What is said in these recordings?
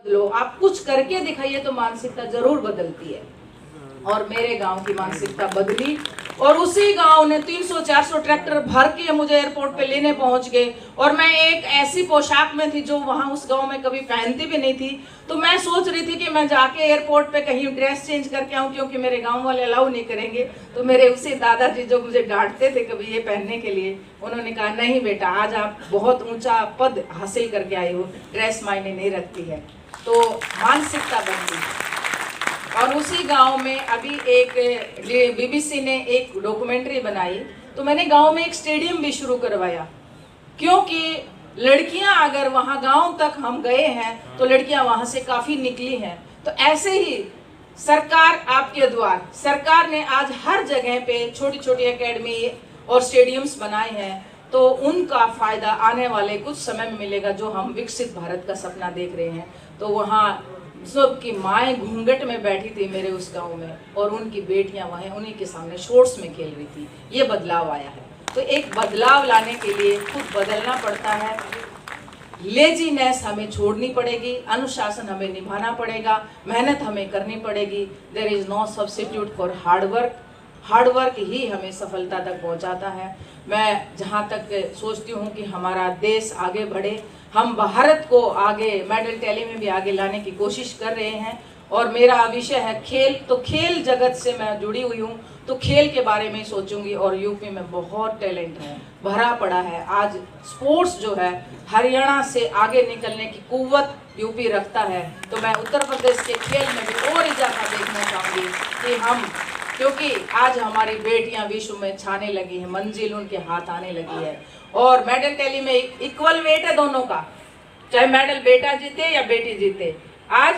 लो, आप कुछ करके दिखाइए तो मानसिकता जरूर बदलती है। और मेरे गांव की मानसिकता बदली और उसी गांव ने 300-400 ट्रैक्टर भर के मुझे एयरपोर्ट पे लेने पहुंच गए। और मैं एक ऐसी पोशाक में थी जो वहां उस गांव में कभी पहनती भी नहीं थी। तो मैं सोच रही थी कि मैं जाके एयरपोर्ट पे कहीं ड्रेस चेंज करके आऊं, क्योंकि मेरे गांव वाले अलाउ नहीं करेंगे। तो मेरे उसी दादाजी जो मुझे डांटते थे कभी ये पहनने के लिए, उन्होंने कहा नहीं बेटा, आज आप बहुत ऊंचा पद हासिल करके आए हो, ड्रेस मायने नहीं रखती है। तो मानसिकता बदली। और उसी गांव में अभी एक बीबीसी ने एक डॉक्यूमेंट्री बनाई, तो मैंने गांव में एक स्टेडियम भी शुरू करवाया, क्योंकि लड़कियां अगर वहां गांव तक हम गए हैं तो लड़कियां वहां से काफी निकली हैं। तो ऐसे ही सरकार आपके द्वार, सरकार ने आज हर जगह पे छोटी छोटी एकेडमी और स्टेडियम्स बनाए हैं, तो उनका फायदा आने वाले कुछ समय में मिलेगा। जो हम विकसित भारत का सपना देख रहे हैं, तो वहाँ सबकी माएँ घूंघट में बैठी थी मेरे उस गांव में, और उनकी बेटियां वहीं उन्हीं के सामने शॉर्ट्स में खेल रही थी। ये बदलाव आया है। तो एक बदलाव लाने के लिए खुद बदलना पड़ता है। लेजीनेस हमें छोड़नी पड़ेगी, अनुशासन हमें निभाना पड़ेगा, मेहनत हमें करनी पड़ेगी। There is no substitute for hard work. Hard work ही हमें सफलता तक पहुंचाता है। मैं जहां तक सोचती हूं कि हमारा देश आगे बढ़े, हम भारत को आगे मेडल टैली में भी आगे लाने की कोशिश कर रहे हैं। और मेरा विषय है खेल, तो खेल जगत से मैं जुड़ी हुई हूँ, तो खेल के बारे में सोचूंगी। और यूपी में बहुत टैलेंट है, भरा पड़ा है। आज स्पोर्ट्स जो है, हरियाणा से आगे निकलने की कुव्वत यूपी रखता है। तो मैं उत्तर प्रदेश के खेल में भी और इजाफा देखना चाहूँगी कि हम, क्योंकि आज हमारी बेटियां विश्व में छाने लगी हैं, मंजिल उनके हाथ आने लगी है। और मेडल टैली में इक्वल वेट है दोनों का, चाहे मेडल बेटा जीते या बेटी जीते। आज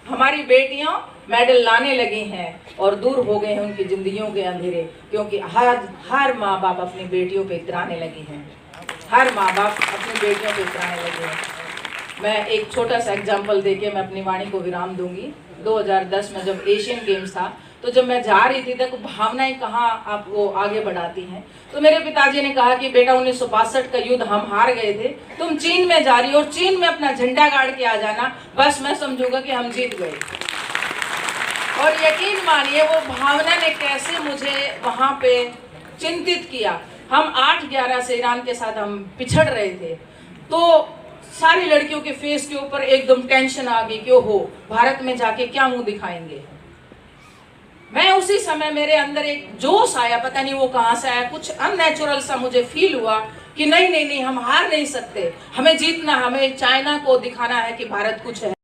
हमारी बेटियां मेडल लाने लगी हैं और दूर हो गए हैं उनकी जिंदगियों के अंधेरे, क्योंकि हर माँ बाप अपनी बेटियों पे इतराने लगी हैं। हर माँ बाप अपनी बेटियों पे इतराने लगे हैं। मैं एक छोटा सा एग्जाम्पल देके मैं अपनी वाणी को विराम दूंगी। 2010 में जब एशियन गेम्स था, तो जब मैं जा रही थी, देखो भावनाएं कहाँ आपको आगे बढ़ाती हैं। तो मेरे पिताजी ने कहा कि बेटा 1962 का युद्ध हम हार गए थे, तुम चीन में जा रही हो और चीन में अपना झंडा गाड़ के आ जाना, बस मैं समझूंगा कि हम जीत गए। और यकीन मानिए वो भावना ने कैसे मुझे वहां पे चिंतित किया। हम 8-11 से ईरान के साथ हम पिछड़ रहे थे, तो सारी लड़कियों के फेस के ऊपर एकदम टेंशन आ गई कि ओहो, भारत में जाके क्या मुंह दिखाएंगे। मैं उसी समय मेरे अंदर एक जोश आया, पता नहीं वो कहां से आया, कुछ अननेचुरल सा मुझे फील हुआ कि नहीं नहीं नहीं, हम हार नहीं सकते, हमें जीतना, हमें चाइना को दिखाना है कि भारत कुछ है।